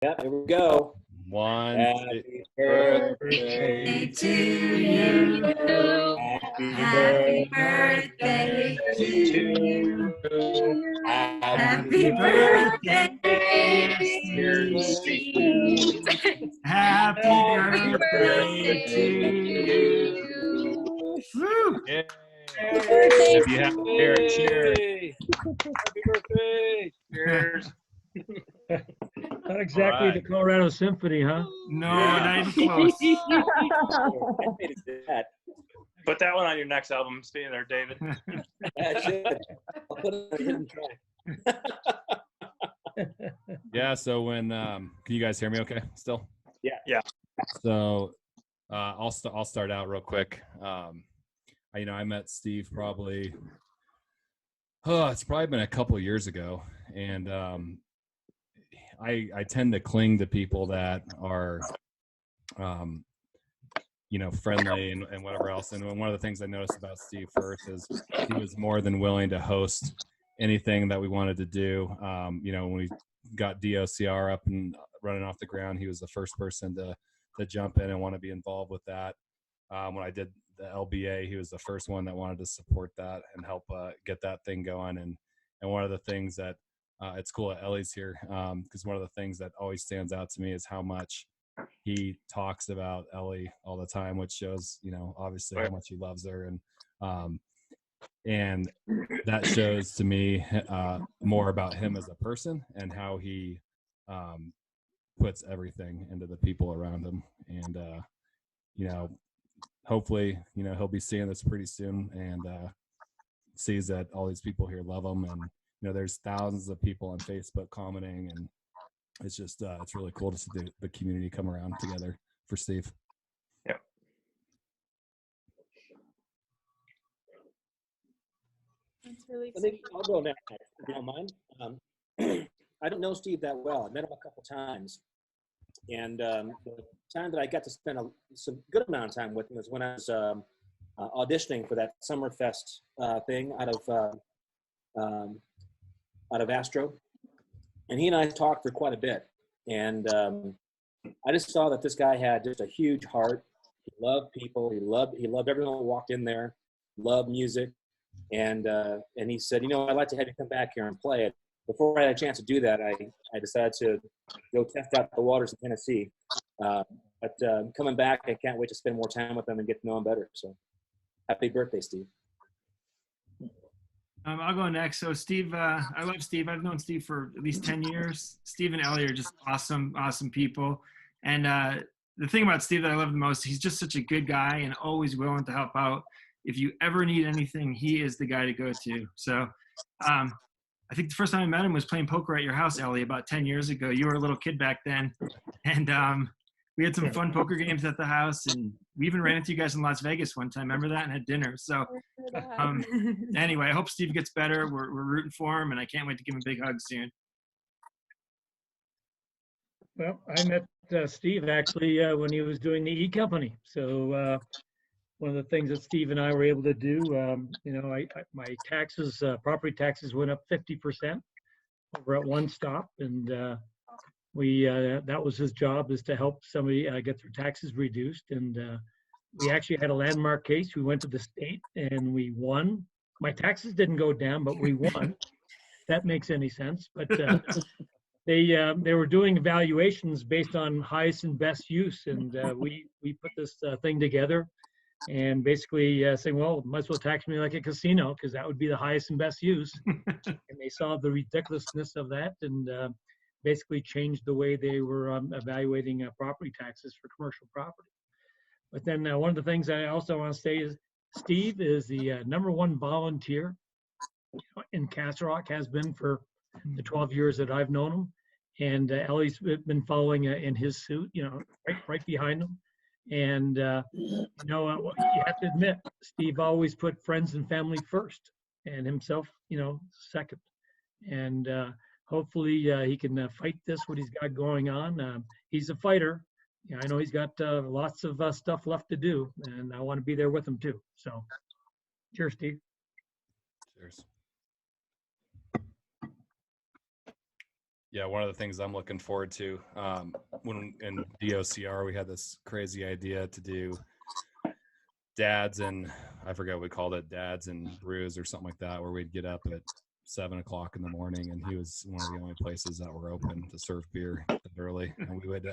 Yeah, here we go. One. Happy birthday to you. Happy birthday to you. Happy birthday, dear Steve. Happy birthday to you. Woo! Yay. Happy Happy cheers. Happy birthday. Cheers. Not exactly All the right. Colorado Symphony, huh? No, not even close. Put that one on your next album, stay there, David. I should. I'll put it on a hidden track. Yeah. So when can you guys hear me? Okay. Still. Yeah. Yeah. So I'll start out real quick. I met Steve probably. It's probably been a couple of years ago, and I tend to cling to people that are, friendly and whatever else. And one of the things I noticed about Steve first is he was more than willing to host anything that we wanted to do. When we got DOCR up and running off the ground, he was the first person to jump in and want to be involved with that. When I did the LBA, he was the first one that wanted to support that and help get that thing going. And one of the things that it's cool that Ellie's here, because one of the things that always stands out to me is how much he talks about Ellie all the time, which shows, obviously how much he loves her. And that shows to me more about him as a person and how he puts everything into the people around him. And, hopefully, he'll be seeing this pretty soon and sees that all these people here love him. And, there's thousands of people on Facebook commenting, and it's just, it's really cool to see the community come around together for Steve. Yeah. That's really I think exciting. I'll go next, if you don't mind. I don't know Steve that well. I met him a couple times. And the time that I got to spend some good amount of time with him was when I was auditioning for that Summerfest thing out of Astro. And he and I talked for quite a bit. And I just saw that this guy had just a huge heart. He loved people. He loved everyone who walked in there, loved music. And he said, I'd like to have you come back here and play it. Before I had a chance to do that, I decided to go test out the waters in Tennessee. But coming back, I can't wait to spend more time with him and get to know him better. So happy birthday, Steve. I'll go next. So Steve, I love Steve. I've known Steve for at least 10 years. Steve and Ellie are just awesome people. And the thing about Steve that I love the most, he's just such a good guy and always willing to help out. If you ever need anything, he is the guy to go to. So I think the first time I met him was playing poker at your house, Ellie, about 10 years ago. You were a little kid back then. And we had some fun poker games at the house. And we even ran into you guys in Las Vegas one time. Remember that? And had dinner. So anyway, I hope Steve gets better. We're rooting for him. And I can't wait to give him a big hug soon. Well, I met Steve actually when he was doing the E-Company. So one of the things that Steve and I were able to do, my taxes, property taxes went up 50% over at one stop. And that was his job, is to help somebody get their taxes reduced. And we actually had a landmark case. We went to the state and we won. My taxes didn't go down, but we won. That makes any sense. But they were doing evaluations based on highest and best use. And we put this thing together and basically saying, well, might as well tax me like a casino, because that would be the highest and best use. And they saw the ridiculousness of that and basically changed the way they were evaluating property taxes for commercial property. But then one of the things I also want to say is Steve is the #1 volunteer in Castle Rock, has been for the 12 years that I've known him. And Ellie's been following in his suit, right behind him. And, you have to admit, Steve always put friends and family first and himself, second. And hopefully he can fight this, what he's got going on. He's a fighter. I know he's got lots of stuff left to do, and I want to be there with him too. So cheers, Steve. Cheers. Yeah, one of the things I'm looking forward to, when in DOCR we had this crazy idea to do dads and I forget what we called it, dads and brews or something like that, where we'd get up at 7 o'clock in the morning, and he was one of the only places that were open to serve beer that early, and we would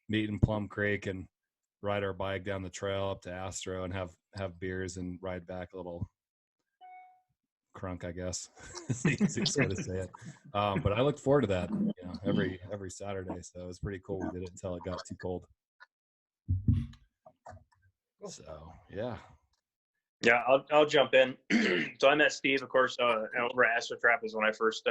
meet in Plum Creek and ride our bike down the trail up to Astro and have beers and ride back a little crunk, I guess. It's the easiest way to say it. But I looked forward to that, every Saturday. So it was pretty cool. We did it until it got too cold. So yeah. Yeah, I'll jump in. So I met Steve, of course, over at Astro Trap is when I first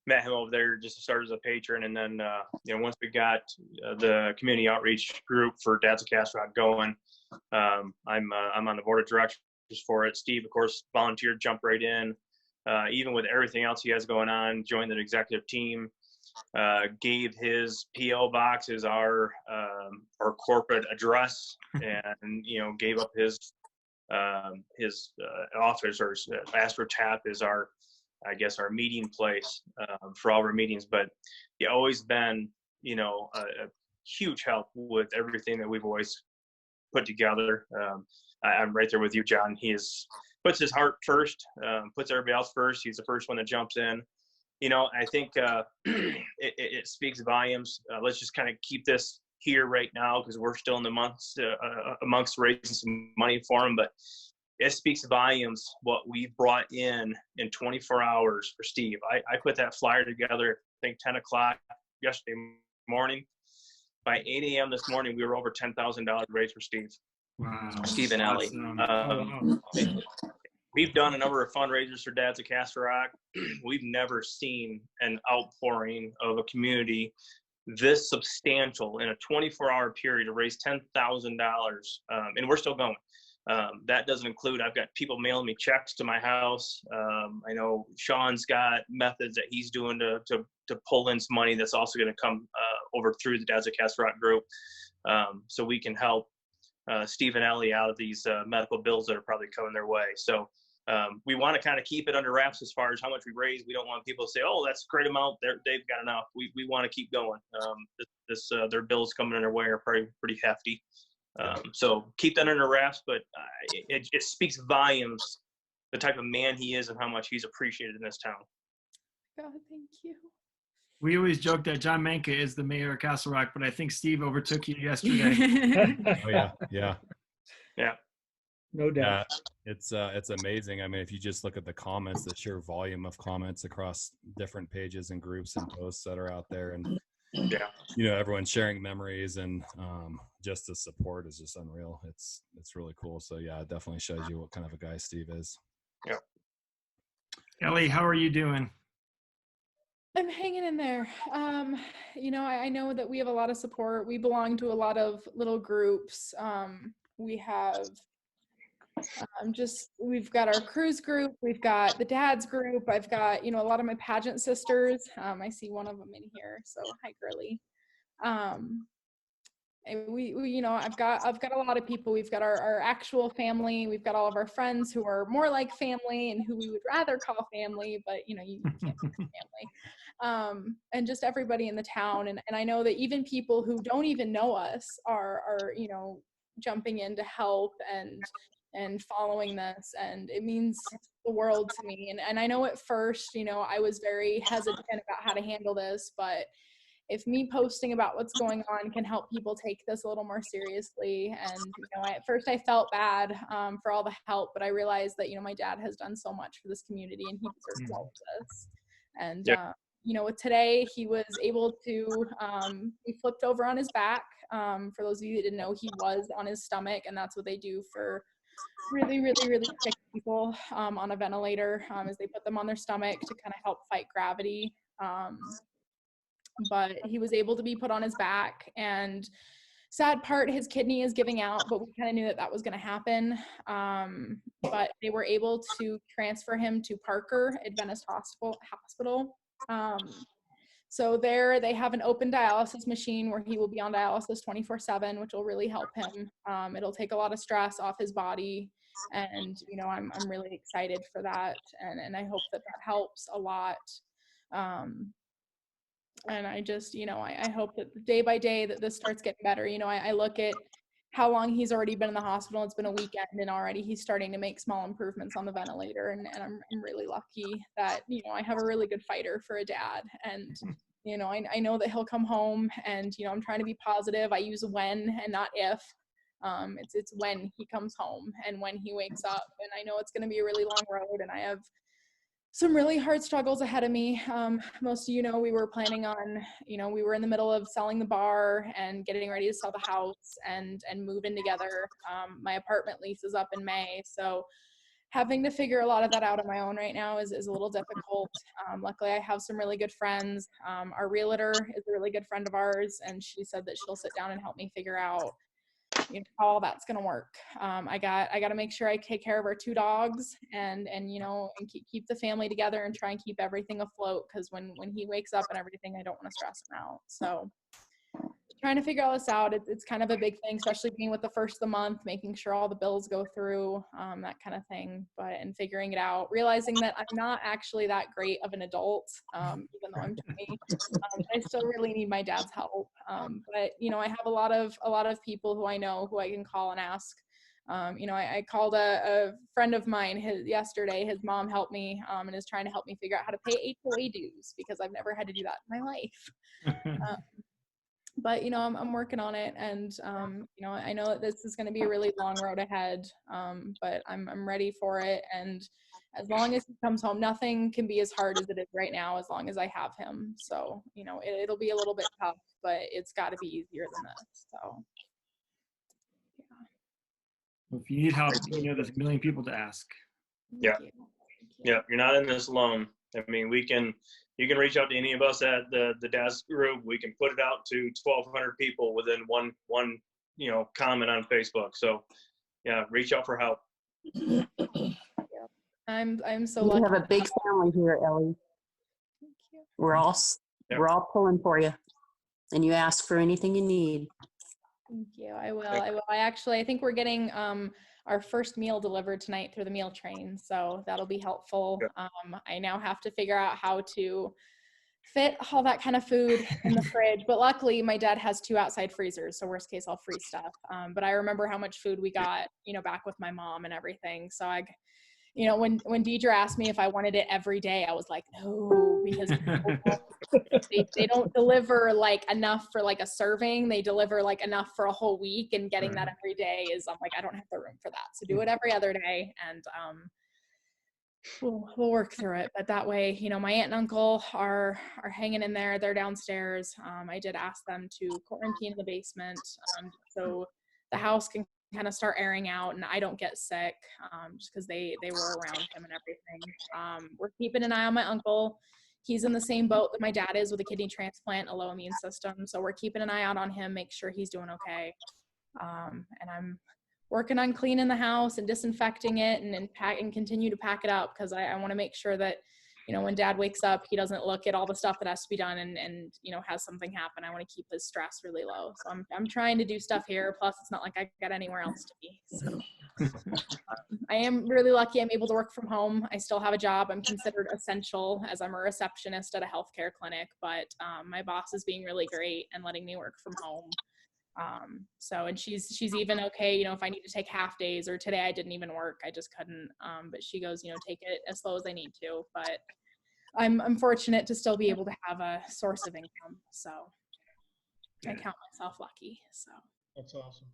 met him over there, just to start as a patron, and then once we got the community outreach group for Dads of Castle Rock going, I'm on the board of directors for it. Steve, of course, volunteered, jumped right in, even with everything else he has going on, joined the executive team, gave his PO box as our corporate address, and gave up his office, or Astro Tap is our meeting place for all of our meetings. But he always been a huge help with everything that we've always put together. I'm right there with you, John. Puts his heart first, puts everybody else first. He's the first one that jumps in. I think it speaks volumes. Let's just kind of keep this here right now, because we're still in the months amongst raising some money for him. But it speaks volumes what we've brought in 24 hours for Steve. I put that flyer together, I think 10 o'clock yesterday morning. By 8 a.m. this morning, we were over $10,000 raised for Steve. Wow. Steve and Ellie. Awesome. We've done a number of fundraisers for Dads of Castle Rock. We've never seen an outpouring of a community this substantial in a 24-hour period to raise $10,000, and we're still going. That doesn't include, I've got people mailing me checks to my house. I know Sean's got methods that he's doing to pull in some money that's also going to come over through the Dads of Castle Rock group, so we can help Steve and Ellie out of these medical bills that are probably coming their way. So we want to kind of keep it under wraps as far as how much we raise. We don't want people to say, "Oh, that's a great amount. They've got enough." We want to keep going. Their bills coming in their way are probably pretty hefty. So keep that under wraps. But it speaks volumes, the type of man he is and how much he's appreciated in this town. God, thank you. We always joke that John Manka is the mayor of Castle Rock, but I think Steve overtook you yesterday. Oh yeah. No doubt. It's amazing. I mean, if you just look at the comments, the sheer volume of comments across different pages and groups and posts that are out there, and everyone's sharing memories, and just the support is just unreal. It's really cool. So yeah, it definitely shows you what kind of a guy Steve is. Yeah. Ellie, how are you doing? I'm hanging in there. I know that we have a lot of support. We belong to a lot of little groups. We have we've got our cruise group, we've got the dads group, I've got, a lot of my pageant sisters. I see one of them in here. So hi, girly. And we I've got a lot of people. We've got our actual family. We've got all of our friends who are more like family and who we would rather call family, but you can't call family. And just everybody in the town. And I know that even people who don't even know us are jumping in to help and following this, and it means the world to me. And I know at first, I was very hesitant about how to handle this, but if me posting about what's going on can help people take this a little more seriously. And at first I felt bad for all the help, but I realized that my dad has done so much for this community, and he deserves all of this. And with today, he was able to he flipped over on his back. For those of you that didn't know, he was on his stomach, and that's what they do for really, really, really sick people on a ventilator, is they put them on their stomach to kind of help fight gravity. But he was able to be put on his back, and sad part, his kidney is giving out, but we kind of knew that was going to happen. But they were able to transfer him to Parker Adventist Hospital. So there they have an open dialysis machine where he will be on dialysis 24/7, which will really help him. It'll take a lot of stress off his body. And, I'm really excited for that. And I hope that helps a lot. And I just, I hope that day by day that this starts getting better. I look at how long he's already been in the hospital. It's been a weekend and already he's starting to make small improvements on the ventilator. And I'm really lucky that, I have a really good fighter for a dad. And, I know that he'll come home and, I'm trying to be positive. I use when and not if. It's when he comes home and when he wakes up. And I know it's going to be a really long road and I have some really hard struggles ahead of me. Most of we were planning on, we were in the middle of selling the bar and getting ready to sell the house and move in together. My apartment lease is up in May, so having to figure a lot of that out on my own right now is a little difficult. Luckily, I have some really good friends. Our realtor is a really good friend of ours, and she said that she'll sit down and help me figure out how all that's going to work. I got to make sure I take care of our 2 dogs and keep the family together and try and keep everything afloat. Cause when he wakes up and everything, I don't want to stress him out. So trying to figure all this out. It's kind of a big thing, especially being with the first of the month, making sure all the bills go through, that kind of thing, and figuring it out, realizing that I'm not actually that great of an adult, even though I'm 20. I still really need my dad's help. But I have a lot of people who I know who I can call and ask. I called a friend of mine yesterday. His mom helped me and is trying to help me figure out how to pay HOA dues because I've never had to do that in my life. But I'm working on it, and I know that this is going to be a really long road ahead, but I'm ready for it. And as long as he comes home, nothing can be as hard as it is right now as long as I have him. So it'll be a little bit tough, but it's got to be easier than this. So If you need help, there's a million people to ask. Yeah. Yeah, you're not in this alone. I mean, you can reach out to any of us at the DAS group. We can put it out to 1,200 people within one comment on Facebook. So yeah, reach out for help. I'm so We lucky. have a big family here, Ellie. Thank you. We're all pulling for you, and you ask for anything you need. Thank you. I will. I think we're getting our first meal delivered tonight through the meal train, so that'll be helpful. I now have to figure out how to fit all that kind of food in the fridge, but luckily my dad has 2 outside freezers, so worst case I'll freeze stuff. But I remember how much food we got, back with my mom and everything. So when Deidre asked me if I wanted it every day, I was like, no, because they don't deliver like enough for like a serving. They deliver like enough for a whole week, and getting that every day I'm like, I don't have the room for that. So do it every other day, and we'll work through it. But that way, my aunt and uncle are hanging in there. They're downstairs. I did ask them to quarantine in the basement, so the house can kind of start airing out and I don't get sick, just because they were around him and everything. We're keeping an eye on my uncle. He's in the same boat that my dad is with a kidney transplant, a low immune system. So we're keeping an eye out on him, make sure he's doing okay. And I'm working on cleaning the house and disinfecting it and continue to pack it up, because I want to make sure that, when dad wakes up, he doesn't look at all the stuff that has to be done and has something happen. I want to keep his stress really low. So I'm trying to do stuff here. Plus, it's not like I got anywhere else to be. So I am really lucky I'm able to work from home. I still have a job. I'm considered essential as I'm a receptionist at a healthcare clinic, but my boss is being really great and letting me work from home. And she's even okay, if I need to take half days, or today I didn't even work, I just couldn't. But she goes, take it as slow as I need to. But I'm fortunate to still be able to have a source of income. So I count myself lucky. So that's awesome.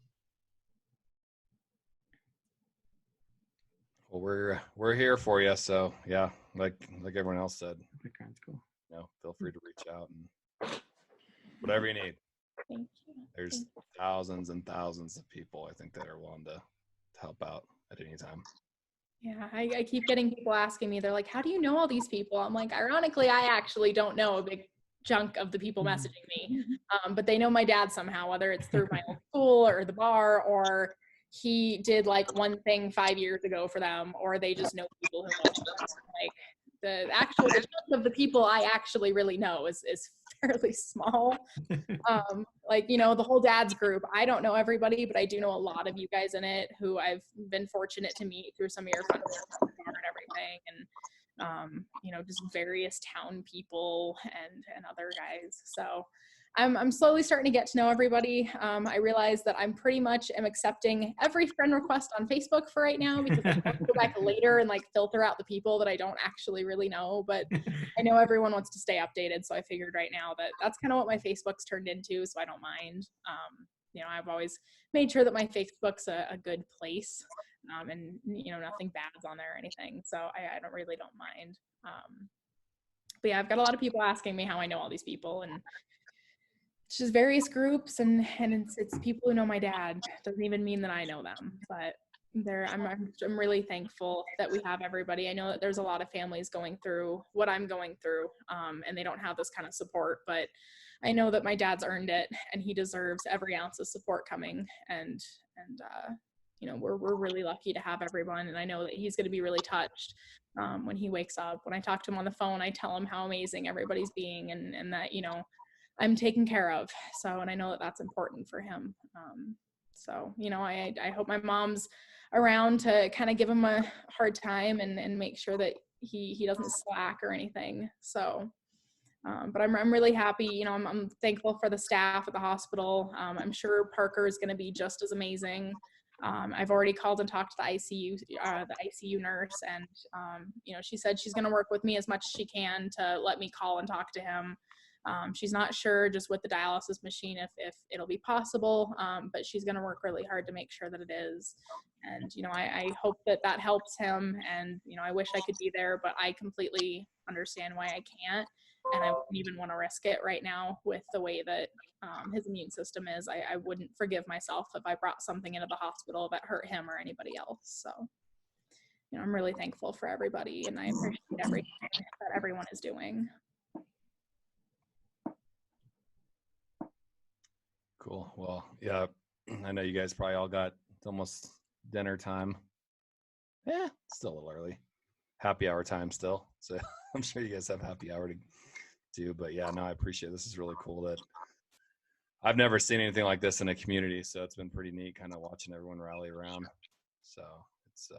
Well, we're here for you. So yeah, like everyone else said, That's cool. Feel free to reach out and whatever you need. thank you. There's thousands and thousands of people, I think, that are willing to help out at any time. Yeah, I keep getting people asking me, they're like, how do you know all these people? I'm like, ironically, I actually don't know a big chunk of the people messaging me, but they know my dad somehow, whether it's through my old school or the bar, or he did like one thing 5 years ago for them, or they just know people who know them. Like the chunk of the people I actually really know is fairly small. The whole dad's group, I don't know everybody, but I do know a lot of you guys in it who I've been fortunate to meet through some of your fundraisers and everything. And just various town people and other guys. So I'm slowly starting to get to know everybody. I realize that I'm pretty much am accepting every friend request on Facebook for right now, because I want to go back later and like filter out the people that I don't actually really know. But I know everyone wants to stay updated, so I figured right now that that's kind of what my Facebook's turned into, so I don't mind. I've always made sure that my Facebook's a good place, and nothing bad's on there or anything, so I don't mind. But yeah, I've got a lot of people asking me how I know all these people, and it's just various groups, and it's people who know my dad. Doesn't even mean that I know them, but I'm really thankful that we have everybody. I know that there's a lot of families going through what I'm going through, and they don't have this kind of support, but I know that my dad's earned it, and he deserves every ounce of support coming. And we're really lucky to have everyone, and I know that he's going to be really touched when he wakes up. When I talk to him on the phone, I tell him how amazing everybody's being, and that I'm taken care of. So, and I know that that's important for him. I hope my mom's around to kind of give him a hard time and make sure that he doesn't slack or anything. So, but I'm really happy. I'm thankful for the staff at the hospital. I'm sure Parker is going to be just as amazing. I've already called and talked to the ICU nurse, and she said she's going to work with me as much as she can to let me call and talk to him. She's not sure just with the dialysis machine if it'll be possible, but she's going to work really hard to make sure that it is. And, I hope that helps him. And, I wish I could be there, but I completely understand why I can't. And I wouldn't even want to risk it right now with the way that his immune system is. I wouldn't forgive myself if I brought something into the hospital that hurt him or anybody else. So, I'm really thankful for everybody, and I appreciate everything that everyone is doing. Cool. Well, yeah, I know you guys probably all got, it's almost dinner time. Yeah, still a little early. Happy hour time still. So I'm sure you guys have happy hour to do. But yeah, no, I appreciate it. This is really cool that I've never seen anything like this in a community. So it's been pretty neat kind of watching everyone rally around. So it's,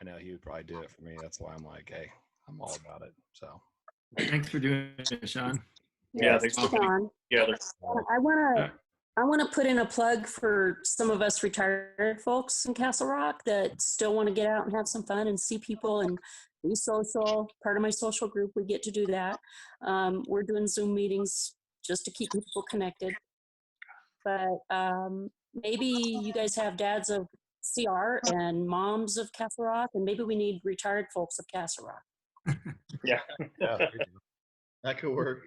I know he would probably do it for me. That's why I'm like, hey, I'm all about it. So thanks for doing it, Sean. Yeah, thanks for putting Sean, it together. I want to put in a plug for some of us retired folks in Castle Rock that still want to get out and have some fun and see people and be social. Part of my social group, we get to do that. We're doing Zoom meetings just to keep people connected. But maybe you guys have dads of CR and moms of Castle Rock, and maybe we need retired folks of Castle Rock. Yeah. That could work.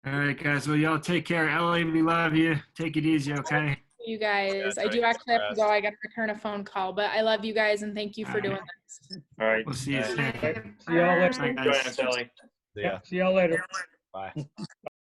All right, guys. Well, y'all take care. Ellie, we love you. Take it easy, okay? You guys, Yeah, I do actually have to go. I got to return a phone call, but I love you guys, and thank you for doing this. All right. We'll see you soon. See y'all later. Bye, Join guys. us, Ellie. yeah. See y'all later. Bye.